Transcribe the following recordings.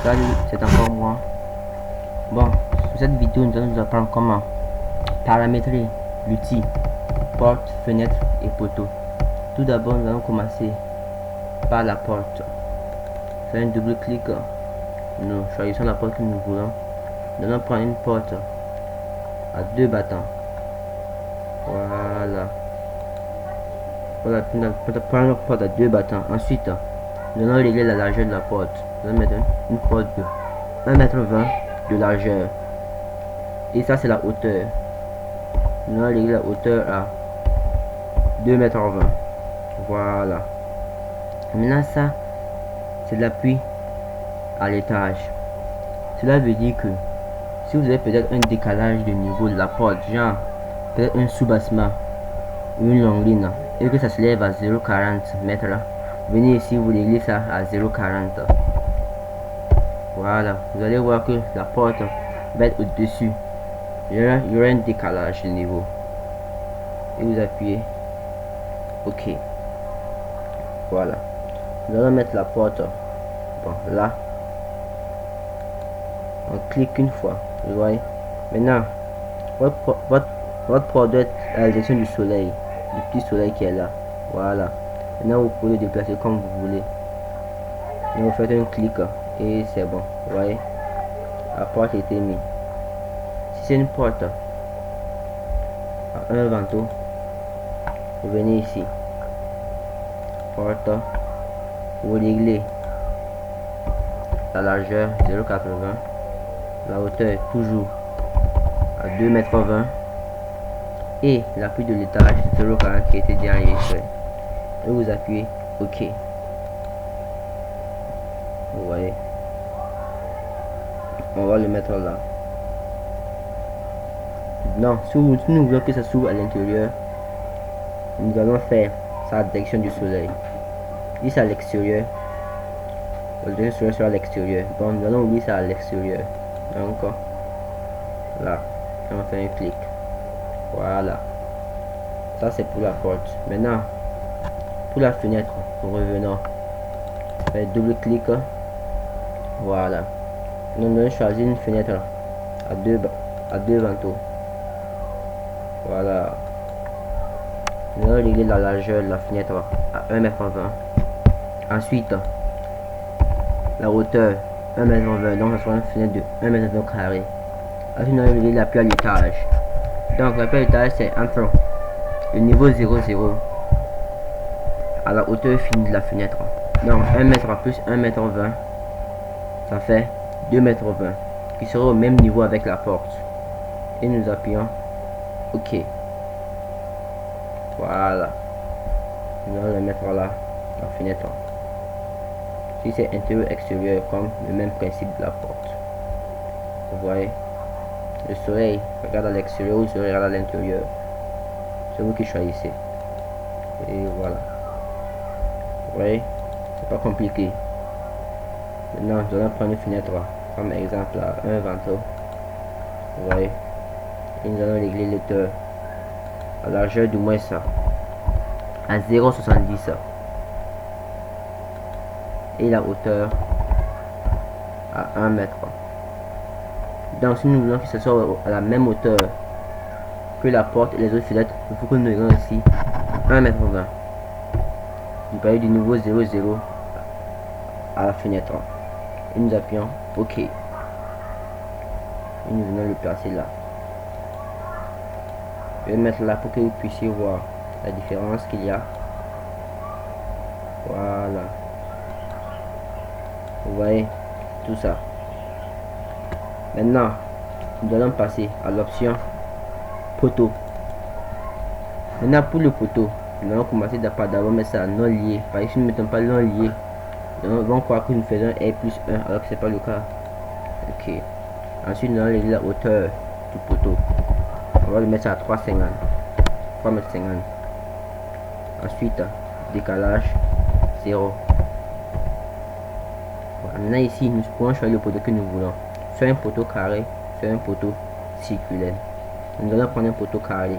Salut, c'est encore moi. Bon, sur cette vidéo, nous allons nous apprendre comment paramétrer l'outil porte, fenêtre et poteau. Tout d'abord, nous allons commencer par la porte. Faire un double clic. Nous choisissons la porte que nous voulons. Nous allons prendre une porte à 2 battants. Voilà. Voilà, prendre une porte à 2 battants. Ensuite, nous allons régler la largeur de la porte. Nous allons mettre une porte de 1,20 m de largeur. Et ça, c'est la hauteur. Nous allons régler la hauteur à 2,20 m. Voilà. Maintenant, ça, c'est l'appui à l'étage. Cela veut dire que si vous avez peut-être un décalage de niveau de la porte, genre peut-être un soubassement ou une longue ligne, et que ça se lève à 0,40 m, venez ici, vous réglez ça à 0,40. Voilà, vous allez voir que la porte va être au-dessus. Il y aura un décalage de niveau. Et vous appuyez OK. Voilà. Nous allons mettre la porte. Bon, là. On clique une fois. Vous voyez. Maintenant, votre porte doit être à la direction du soleil. Du petit soleil qui est là. Voilà. Maintenant, vous pouvez le déplacer comme vous voulez. Et vous faites un clic et c'est bon. Vous voyez. La porte a été mise. Si c'est une porte à un vantaux, vous venez ici, porte, vous réglez la largeur 0,80 m, la hauteur toujours à 2,20 m et l'appui de l'étage 0,40 qui était déjà enregistré, et vous appuyez OK. Vous voyez, on va le mettre là. Non, si nous voulons que ça s'ouvre à l'intérieur, nous allons faire ça à la direction du soleil. Si c'est à l'extérieur, le soleil sera à l'extérieur. Bon, nous allons ouvrir ça à l'extérieur. Donc là, on va faire un clic. Voilà. Ça c'est pour la porte. Maintenant, pour la fenêtre, nous revenons. Faire double clic. Voilà. Nous allons choisir une fenêtre à deux vantaux. Voilà. Nous allons régler la largeur de la fenêtre à 1,20 m. Ensuite, la hauteur 1,20 m, donc ça sera une fenêtre de 1,20 m carré. Ensuite, nous allons régler l'appui à l'étage. Donc l'appui à l'étage c'est entre le niveau 0,0 à la hauteur finie de la fenêtre. Donc 1 m plus 1,20 m, ça fait 2,20 m, qui sera au même niveau avec la porte. Et nous appuyons OK. Voilà. Nous allons le mettre là, la fenêtre. Si c'est intérieur extérieur, comme le même principe de la porte. Vous voyez, le soleil regarde à l'extérieur ou le soleil regarde à l'intérieur. C'est vous qui choisissez. Et voilà. Vous voyez, c'est pas compliqué. Maintenant, nous allons prendre une fenêtre comme exemple là, un vantaux. Vous voyez, et nous allons régler l'auteur, la largeur du moins ça à 0,70 et la hauteur à 1 m. Donc si nous voulons que ce soit à la même hauteur que la porte et les autres fenêtres, il faut que nous ayons ici 1,20 m. Vous voyez du niveau 0,0 à la fenêtre. Et nous appuyons OK. Et nous venons le placer là. Je vais le mettre là pour que vous puissiez voir la différence qu'il y a. Voilà. Vous voyez tout ça. Maintenant, nous allons passer à l'option poteau. Maintenant, pour le poteau, nous allons commencer d'abord mettre ça non lié. Par ici, nous ne mettons pas non lié. Nous allons croire que nous faisons R+1 alors que c'est pas le cas. OK. Ensuite, nous allons régler la hauteur du poteau. On va le mettre à 3,50 m. 3,50 m. Ensuite, décalage 0. Voilà. Maintenant ici, nous pouvons choisir le poteau que nous voulons. Soit un poteau carré, soit un poteau circulaire. Nous allons prendre un poteau carré.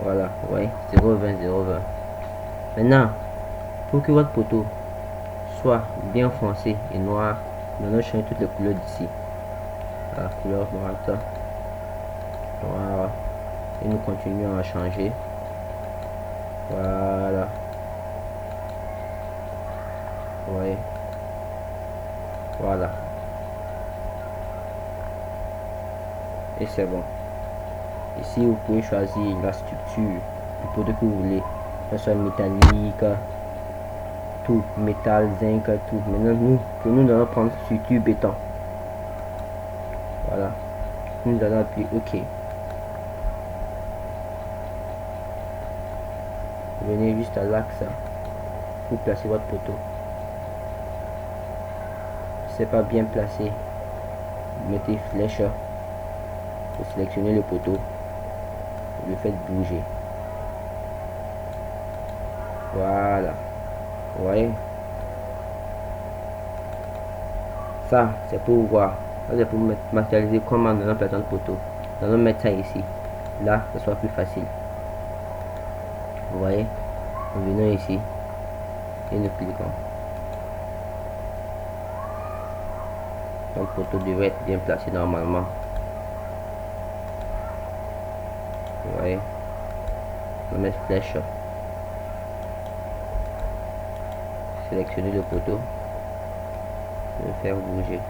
Voilà, ouais, 0,20, 0,20. Maintenant, pour que votre poteau soit bien foncé et noir, Maintenant, je change toutes les couleurs d'ici. La couleur droite. Voilà. Et nous continuons à changer. Voilà. Oui. Voilà. Et c'est bon. Ici, vous pouvez choisir la structure du poteau que vous voulez. Que ce soit métallique, tout, métal, zinc, tout. Maintenant, nous allons prendre structure béton. Voilà. Nous allons appuyer OK. Venez juste à l'axe pour placer votre poteau. Si c'est pas bien placé, vous mettez flèche pour sélectionner le poteau. Vous le faites bouger. Voilà. Vous voyez? Ça, c'est pour voir. Ça, c'est pour matérialiser comment nous allons placer le poteau. Nous allons mettre ça ici. Là, ce sera plus facile. Vous voyez? Nous venons ici et nous cliquons. Donc, le poteau devrait être bien placé normalement. Vous voyez? On met flèche. Sélectionner le poteau. Le faire bouger.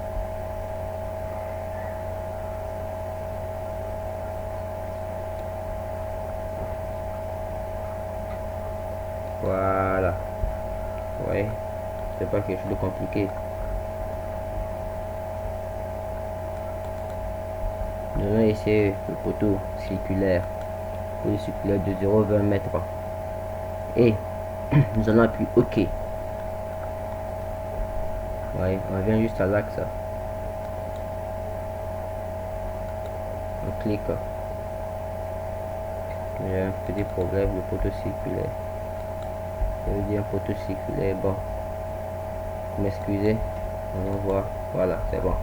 Voilà. Ouais. C'est pas quelque chose de compliqué. Nous allons essayer le poteau circulaire. Le circulaire de 0,20 mètres. Et nous allons appuyer OK. Ouais, on vient juste à l'axe. On clique. J'ai un petit problème, le poteau circulaire. Ça veut dire un poteau circulaire. Bon, vous m'excusez. On va voir. Voilà, c'est bon.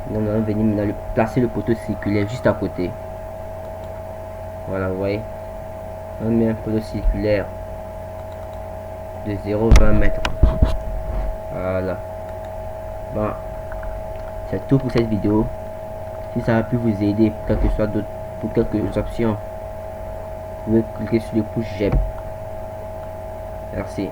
Nous allons venir maintenant placer le poteau circulaire juste à côté. Voilà, vous voyez. On met un poteau circulaire de 0,20 mètres. Voilà. Bon, c'est tout pour cette vidéo. Si ça a pu vous aider pour quelque soit d'autre, pour quelques options, vous pouvez cliquer sur le pouce j'aime. Merci.